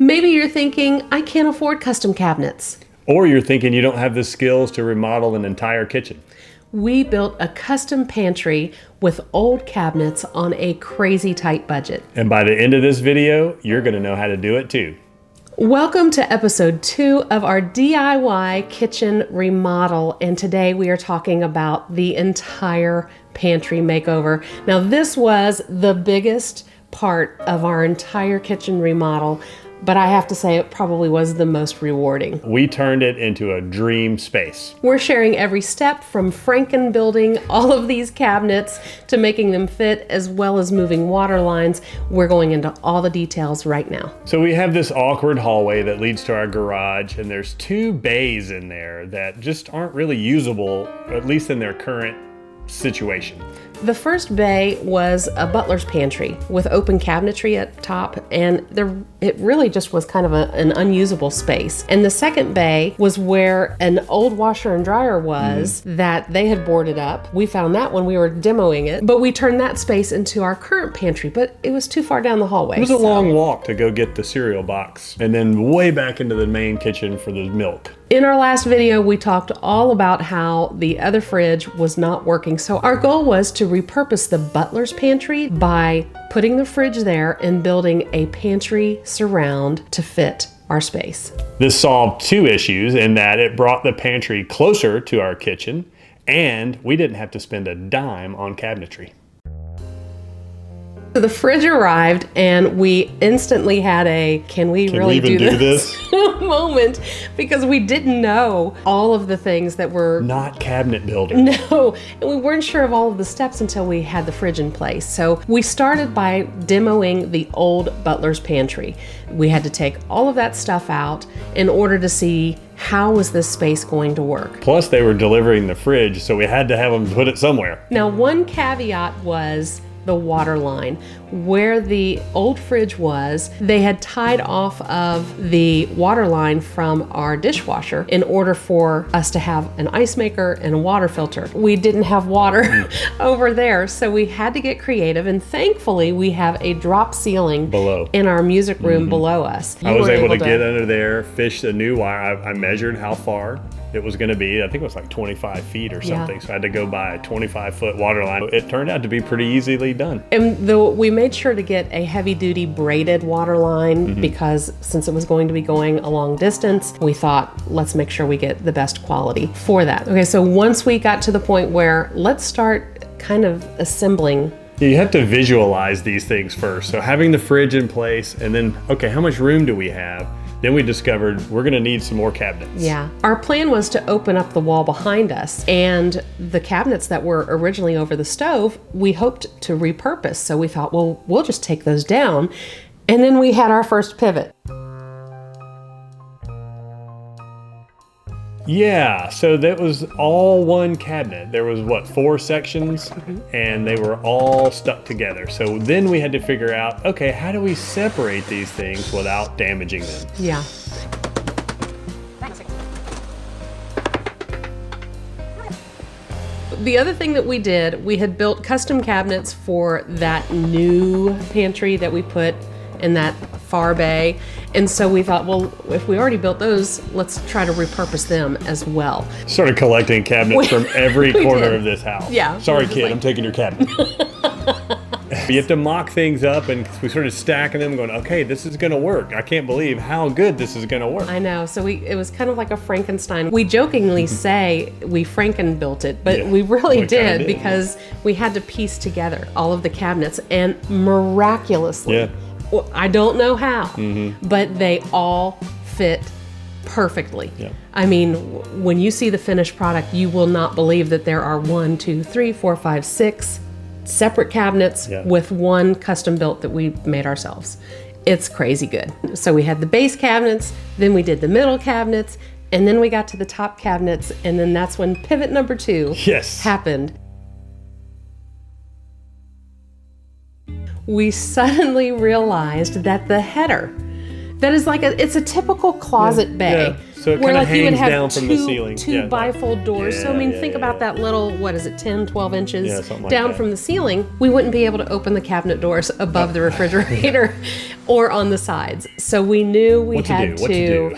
Maybe you're thinking, I can't afford custom cabinets. Or you're thinking you don't have the skills to remodel an entire kitchen. We built a custom pantry with old cabinets on a crazy tight budget. And by the end of this video, you're going to know how to do it too. Welcome to episode 2 of our DIY kitchen remodel. And today we are talking about the entire pantry makeover. Now, this was the biggest part of our entire kitchen remodel, but I have to say it probably was the most rewarding. We turned it into a dream space. We're sharing every step from Franken-building all of these cabinets to making them fit, as well as moving water lines. We're going into all the details right now. So we have this awkward hallway that leads to our garage, and there's 2 bays in there that just aren't really usable, at least in their current situation. The first bay was a butler's pantry with open cabinetry at top, and it really just was kind of an unusable space. And the second bay was where an old washer and dryer was that they had boarded up. We found that when we were demoing it, but we turned that space into our current pantry, but it was too far down the hallway. It was a long walk to go get the cereal box and then way back into the main kitchen for the milk. In our last video, we talked all about how the other fridge was not working. So our goal was to repurpose the butler's pantry by putting the fridge there and building a pantry surround to fit our space. This solved 2 issues in that it brought the pantry closer to our kitchen and we didn't have to spend a dime on cabinetry. So the fridge arrived and we instantly had a, can we really do this? moment, because we didn't know all of the things that were not cabinet builder. No, and we weren't sure of all of the steps until we had the fridge in place. So we started by demoing the old butler's pantry. We had to take all of that stuff out in order to see how was this space going to work. Plus they were delivering the fridge, so we had to have them put it somewhere. Now, one caveat was the water line. Where the old fridge was, they had tied off of the water line from our dishwasher in order for us to have an ice maker and a water filter. We didn't have water over there, so we had to get creative, and thankfully we have a drop ceiling below in our music room below us. I was able to get under there, fish a new wire. I measured how far it was going to be. I think it was like 25 feet or something. Yeah. So I had to go buy a 25-foot water line. It turned out to be pretty easily done. And we made sure to get a heavy-duty braided water line because since it was going to be going a long distance, we thought, let's make sure we get the best quality for that. Okay, so once we got to the point where let's start kind of assembling. You have to visualize these things first. So having the fridge in place and then, okay, how much room do we have? Then we discovered we're gonna need some more cabinets. Yeah. Our plan was to open up the wall behind us, and the cabinets that were originally over the stove, we hoped to repurpose. So we thought, well, we'll just take those down. And then we had our first pivot. Yeah, so that was all one cabinet. There was, what, 4 sections, and they were all stuck together. So then we had to figure out, okay, how do we separate these things without damaging them? Yeah. The other thing that we did, we had built custom cabinets for that new pantry that we put in that far bay. And so we thought, well, if we already built those, let's try to repurpose them as well. Started collecting cabinets from every corner of this house. Yeah. Sorry, kid, I'm taking your cabinet. You have to mock things up, and we started stacking them going, okay, this is gonna work. I can't believe how good this is gonna work. I know, so it was kind of like a Frankenstein. We jokingly say we Franken-built it, but we really did because we had to piece together all of the cabinets, and miraculously, I don't know how, but they all fit perfectly. Yeah. I mean, when you see the finished product, you will not believe that there are 1, 2, 3, 4, 5, 6 separate cabinets with one custom built that we made ourselves. It's crazy good. So we had the base cabinets, then we did the middle cabinets, and then we got to the top cabinets, and then that's when pivot number 2 happened. We suddenly realized that the header that is like it's a typical closet bay. Yeah. So it where kind of you would hangs have down from the ceiling. two bifold doors. Yeah, so I mean, yeah, think yeah, about yeah. that little, what is it, 10, 12 inches something like down that. from the ceiling. We wouldn't be able to open the cabinet doors above the refrigerator or on the sides. So we knew we had to.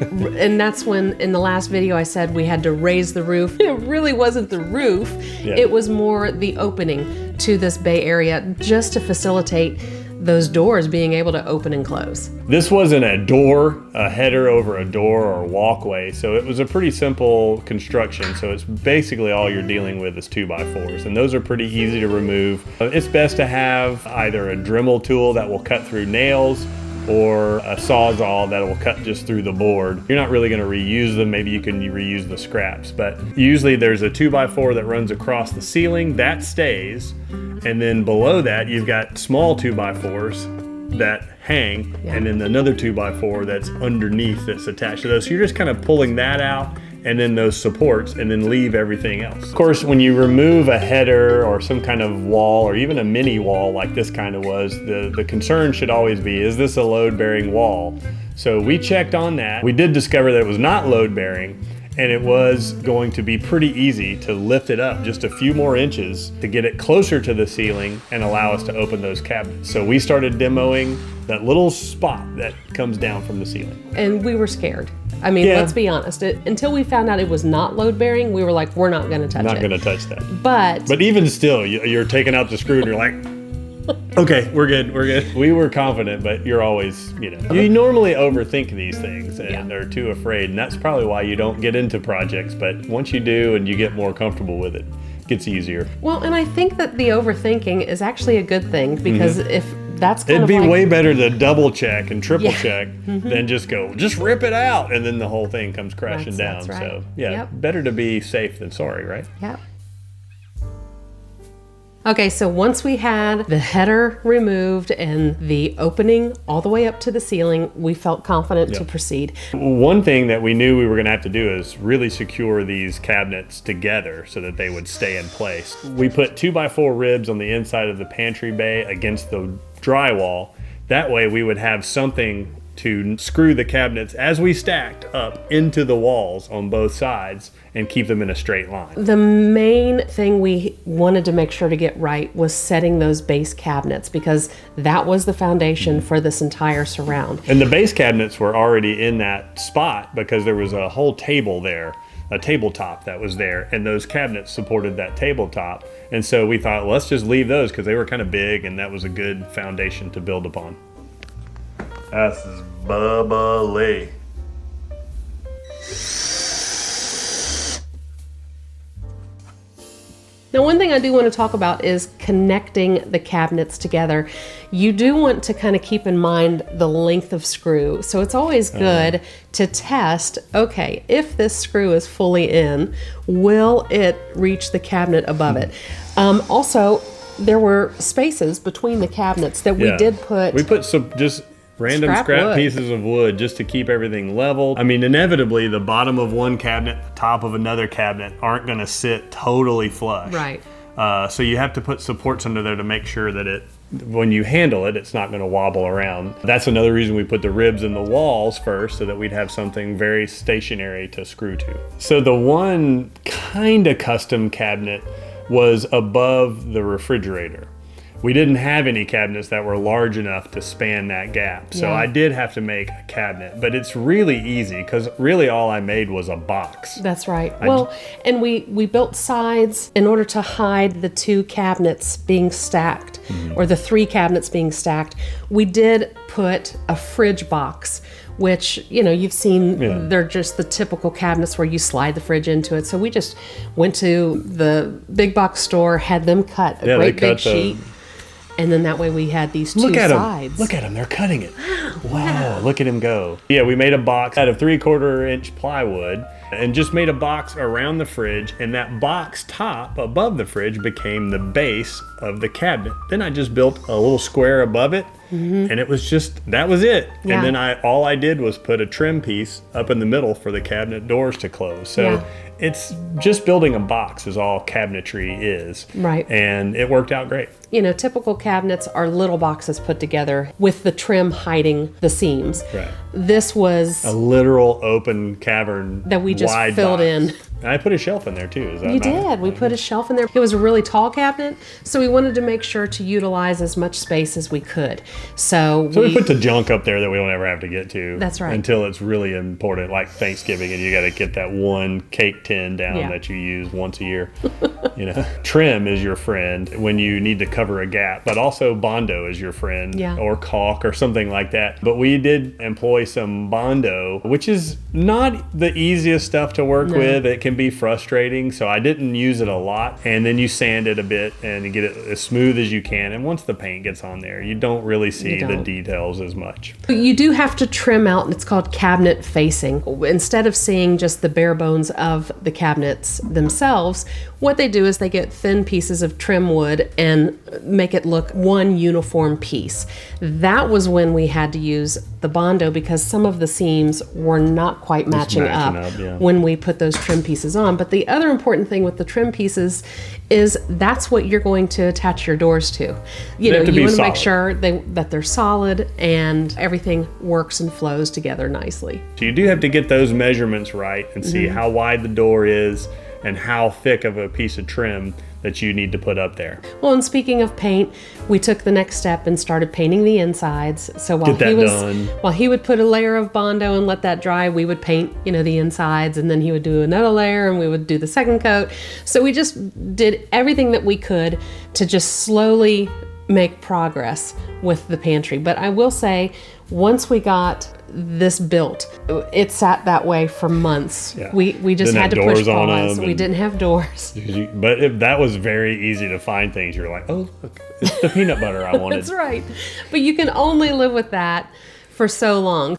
And that's when, in the last video, I said we had to raise the roof. It really wasn't the roof. Yeah. It was more the opening to this bay area just to facilitate those doors being able to open and close. This wasn't a door, a header over a door or walkway, so it was a pretty simple construction. So it's basically all you're dealing with is 2x4s, and those are pretty easy to remove. It's best to have either a Dremel tool that will cut through nails or a Sawzall that will cut just through the board. You're not really going to reuse them. Maybe you can reuse the scraps, but usually there's a 2x4 that runs across the ceiling, that stays, and then below that you've got small 2x4s that hang, and then another 2x4 that's underneath that's attached to those. So you're just kind of pulling that out, and then those supports, and then leave everything else. Of course, when you remove a header or some kind of wall, or even a mini wall like this kind of was, the concern should always be, is this a load-bearing wall? So we checked on that. We did discover that it was not load-bearing, and it was going to be pretty easy to lift it up just a few more inches to get it closer to the ceiling and allow us to open those cabinets. So we started demoing that little spot that comes down from the ceiling. And we were scared. I mean, let's be honest. Until we found out it was not load-bearing, we were like, we're not going to touch it. Not going to touch that. But even still, you're taking out the screw and you're like, okay, we're good, we're good. We were confident, but you're always, you normally overthink these things and are too afraid. And that's probably why you don't get into projects. But once you do and you get more comfortable with it, it gets easier. Well, and I think that the overthinking is actually a good thing, because if that's kind It'd of be like, way better to double check and triple check than just rip it out, and then the whole thing comes crashing down. That's right. So better to be safe than sorry, right? Yep. Okay, so once we had the header removed and the opening all the way up to the ceiling, we felt confident to proceed. One thing that we knew we were going to have to do is really secure these cabinets together so that they would stay in place. We put 2x4 ribs on the inside of the pantry bay against the drywall. That way we would have something to screw the cabinets as we stacked up into the walls on both sides and keep them in a straight line. The main thing we wanted to make sure to get right was setting those base cabinets, because that was the foundation for this entire surround. And the base cabinets were already in that spot because there was a whole table there, a tabletop that was there, and those cabinets supported that tabletop. And so we thought, well, let's just leave those because they were kind of big, and that was a good foundation to build upon. This is bubbly. Now, one thing I do want to talk about is connecting the cabinets together. You do want to kind of keep in mind the length of screw. So it's always good to test, okay, if this screw is fully in, will it reach the cabinet above it? Also, there were spaces between the cabinets that we did put. We put some just random scrap pieces of wood just to keep everything level. I mean, inevitably, the bottom of one cabinet, the top of another cabinet aren't going to sit totally flush. Right. So you have to put supports under there to make sure that when you handle it, it's not going to wobble around. That's another reason we put the ribs in the walls first, so that we'd have something very stationary to screw to. So the one kind of custom cabinet was above the refrigerator. We didn't have any cabinets that were large enough to span that gap. So I did have to make a cabinet, but it's really easy because really all I made was a box. That's right. And we built sides in order to hide the two cabinets being stacked, or the three cabinets being stacked. We did put a fridge box, which, you've seen, they're just the typical cabinets where you slide the fridge into it. So we just went to the big box store, had them cut a great big sheet. And then that way we had these two sides. Look at them, they're cutting it. Wow, look at him go. Yeah, we made a box out of 3/4 inch plywood and just made a box around the fridge, and that box top above the fridge became the base of the cabinet. Then I just built a little square above it, and it was that was it. Yeah. And then all I did was put a trim piece up in the middle for the cabinet doors to close. So it's just building a box is all cabinetry is. Right. And it worked out great. typical cabinets are little boxes put together with the trim hiding the seams. Right. This was a literal open cavern that we just wide filled box. in. And I put a shelf in there too. Is that You did. We put a shelf in there. It was a really tall cabinet, so we wanted to make sure to utilize as much space as we could. So we put the junk up there that we don't ever have to get to. That's right. Until it's really important, like Thanksgiving, and you got to get that one cake tin down that you use once a year. Trim is your friend when you need to cover a gap, but also Bondo is your friend, or caulk or something like that. But we did employ some Bondo, which is not the easiest stuff to work with. It can be frustrating, so I didn't use it a lot. And then you sand it a bit and you get it as smooth as you can. And once the paint gets on there, you don't really see the details as much. You do have to trim out, and it's called cabinet facing. Instead of seeing just the bare bones of the cabinets themselves, what they do is they get thin pieces of trim wood and make it look one uniform piece. That was when we had to use the Bondo, because some of the seams were not quite matching up when we put those trim pieces on. But the other important thing with the trim pieces is that's what you're going to attach your doors to. You want to make sure that they're solid and everything works and flows together nicely. So you do have to get those measurements right and see how wide the door is and how thick of a piece of trim that you need to put up there. Well, and speaking of paint, we took the next step and started painting the insides. So while he would put a layer of Bondo and let that dry, we would paint, the insides, and then he would do another layer and we would do the second coat. So we just did everything that we could to just slowly make progress with the pantry. But I will say, once we got this built, it sat that way for months. We just had to push pause. We didn't have doors. But that was very easy to find things. You're like, oh, look, it's the peanut butter I wanted. That's right. But you can only live with that for so long.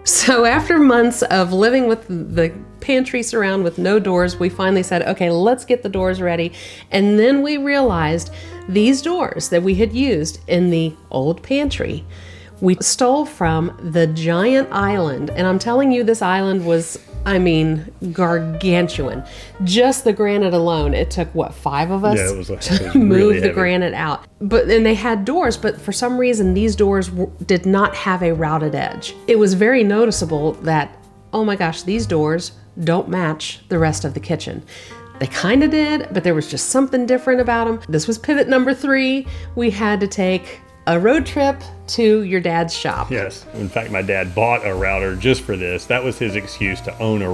So after months of living with the pantry surround with no doors, we finally said, okay, let's get the doors ready. And then we realized these doors that we had used in the old pantry, we stole from the giant island. And I'm telling you, this island was, gargantuan. Just the granite alone, it took, 5 of us to move the granite out. And they had doors, but for some reason, these doors did not have a routed edge. It was very noticeable that, oh my gosh, these doors don't match the rest of the kitchen. They kind of did, but there was just something different about them. This was pivot number 3. We had to take a road trip to your dad's shop. Yes. In fact, my dad bought a router just for this. That was his excuse to own a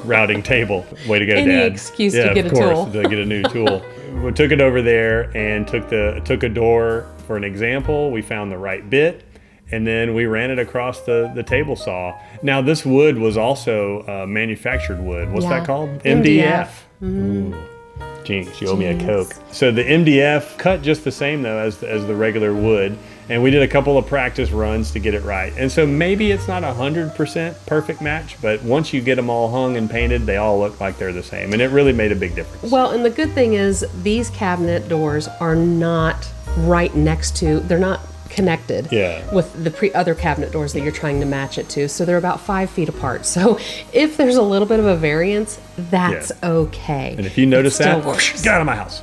routing table. Way to go, Dad. Any excuse to get a tool. To get a new tool. We took it over there and took a door for an example. We found the right bit, and then we ran it across the table saw. Now, this wood was also manufactured wood. What's that called? MDF. Ooh. Jinx, you owe me a Coke. So the MDF cut just the same though as the regular wood, and we did a couple of practice runs to get it right. And so maybe it's not 100% perfect match, but once you get them all hung and painted, they all look like they're the same, and it really made a big difference. Well, and the good thing is these cabinet doors are not right next to, they're not connected with the other cabinet doors that you're trying to match it to. So they're about 5 feet apart. So if there's a little bit of a variance, that's okay. And if you notice that, get out of my house.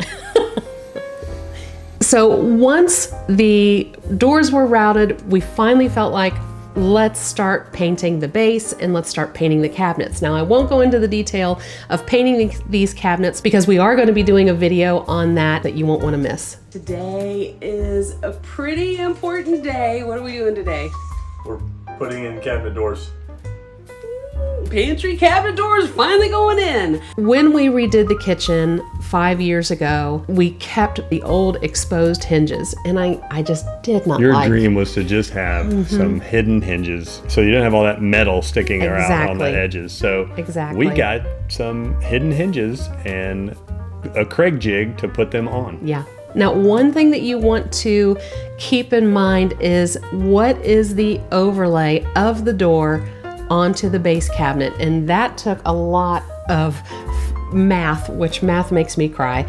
So once the doors were routed, we finally felt like, let's start painting the base and let's start painting the cabinets. Now, I won't go into the detail of painting these cabinets because we are going to be doing a video on that you won't want to miss. Today is a pretty important day. What are we doing today? We're putting in cabinet doors. Pantry cabinet doors finally going in. When we redid the kitchen 5 years ago, we kept the old exposed hinges, and I just did not like. Your dream was to just have some hidden hinges, so you don't have all that metal sticking around on the edges. So we got some hidden hinges and a Craig jig to put them on. Yeah. Now, one thing that you want to keep in mind is what is the overlay of the door onto the base cabinet, and that took a lot of math, which math makes me cry,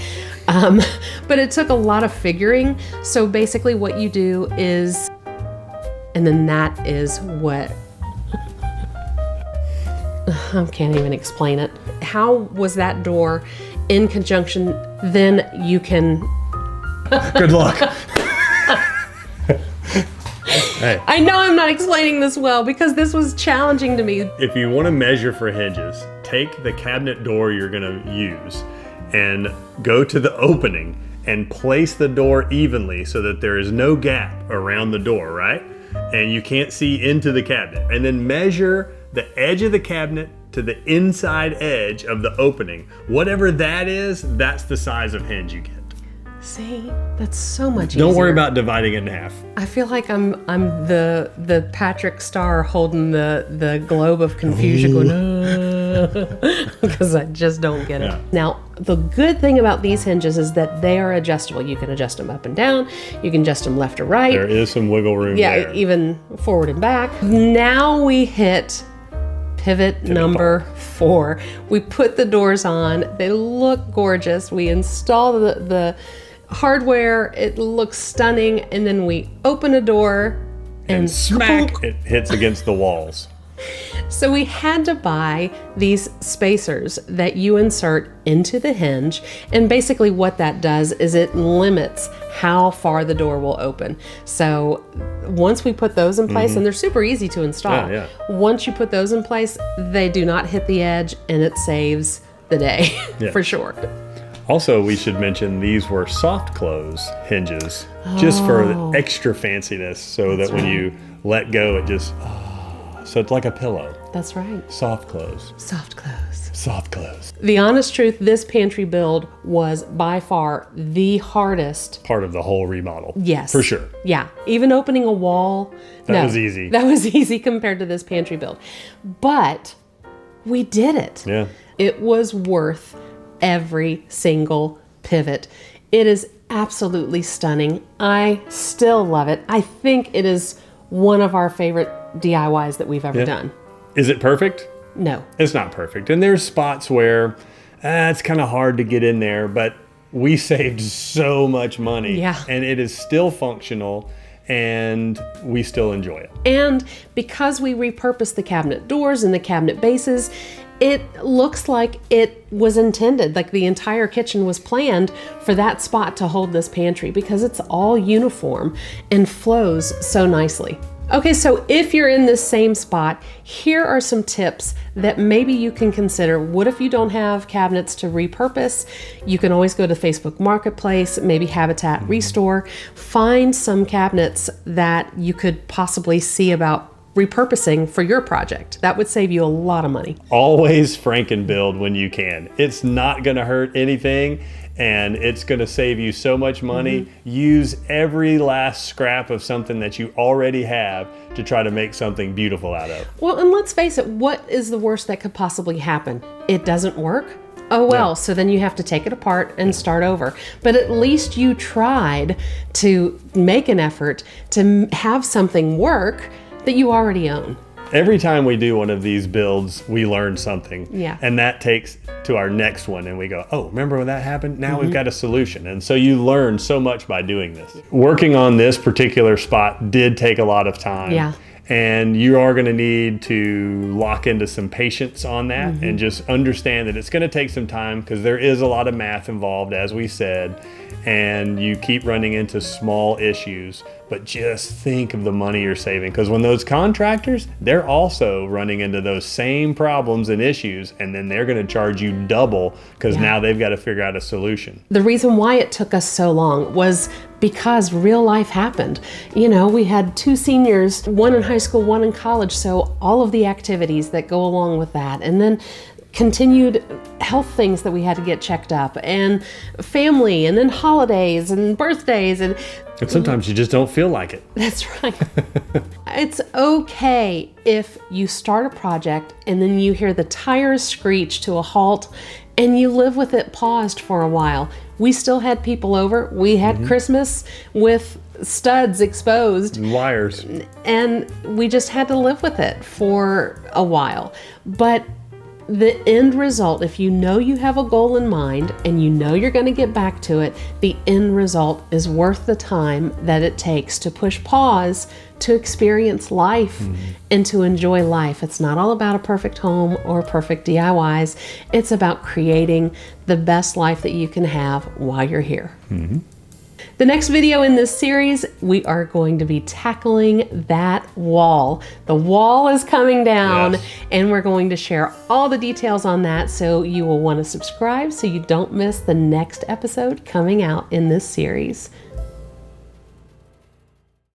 but it took a lot of figuring. So basically what you do is, and then that is what I can't even explain it. How was that door in conjunction, then you can... Good luck. Hey. I know I'm not explaining this well because this was challenging to me. If you want to measure for hinges, take the cabinet door you're going to use and go to the opening and place the door evenly so that there is no gap around the door, right? And you can't see into the cabinet. And then measure the edge of the cabinet to the inside edge of the opening. Whatever that is, that's the size of hinge you get. See, that's so much easier. Don't worry about dividing it in half. I feel like I'm the Patrick Star holding the globe of confusion going, because I just don't get it. Yeah. Now, the good thing about these hinges is that they are adjustable. You can adjust them up and down. You can adjust them left or right. There is some wiggle room there. Even forward and back. Now we hit pivot number 4. We put the doors on. They look gorgeous. We install the hardware. It looks stunning. And then we open a door and smack, it hits against the walls. So we had to buy these spacers that you insert into the hinge. And basically what that does is it limits how far the door will open. So once we put those in place, and they're super easy to install. Yeah. Once you put those in place, they do not hit the edge and it saves the day for sure. Also, we should mention these were soft close hinges just for extra fanciness so that when you let go, it just... So it's like a pillow. That's right. Soft close. Soft close. Soft close. The honest truth, this pantry build was by far the hardest part of the whole remodel. Yes. For sure. Yeah. Even opening a wall. That was easy. That was easy compared to this pantry build. But we did it. Yeah. It was worth every single pivot. It is absolutely stunning. I still love it. I think it is one of our favorite DIYs that we've ever done. Is it perfect? No. It's not perfect. And there's spots where it's kind of hard to get in there, but we saved so much money. Yeah. And it is still functional and we still enjoy it. And because we repurposed the cabinet doors and the cabinet bases, it looks like it was intended, like the entire kitchen was planned for that spot to hold this pantry because it's all uniform and flows so nicely. Okay, so if you're in this same spot, here are some tips that maybe you can consider. What if you don't have cabinets to repurpose? You can always go to Facebook Marketplace, maybe Habitat Restore, find some cabinets that you could possibly see about repurposing for your project. That would save you a lot of money. Always Franken-build when you can. It's not gonna hurt anything and it's gonna save you so much money. Use every last scrap of something that you already have to try to make something beautiful out of. Well, and let's face it, what is the worst that could possibly happen? It doesn't work? Oh well, so then you have to take it apart and start over. But at least you tried to make an effort to have something work that you already own. Every time we do one of these builds, we learn something. Yeah. And that takes to our next one and we go, oh, remember when that happened? Now we've got a solution. And so you learn so much by doing this. Working on this particular spot did take a lot of time. Yeah. And you are going to need to lock into some patience on that and just understand that it's going to take some time because there is a lot of math involved, as we said, and you keep running into small issues. But just think of the money you're saving because when those contractors, they're also running into those same problems and issues, and then they're going to charge you double because now they've got to figure out a solution. The reason why it took us so long was because real life happened. You know, we had 2 seniors, one in high school, one in college, so all of the activities that go along with that, and then continued health things that we had to get checked up, and family, and then holidays and birthdays, and sometimes you just don't feel like it. That's right. It's okay if you start a project and then you hear the tires screech to a halt and you live with it paused for a while. We still had people over. We had Christmas with studs exposed. And wires. And we just had to live with it for a while. But the end result, if you know you have a goal in mind and you know you're going to get back to it, the end result is worth the time that it takes to push pause, to experience life and to enjoy life. It's not all about a perfect home or perfect DIYs. It's about creating the best life that you can have while you're here. The next video in this series, we are going to be tackling that wall. The wall is coming down, and we're going to share all the details on that, so you will want to subscribe so you don't miss the next episode coming out in this series.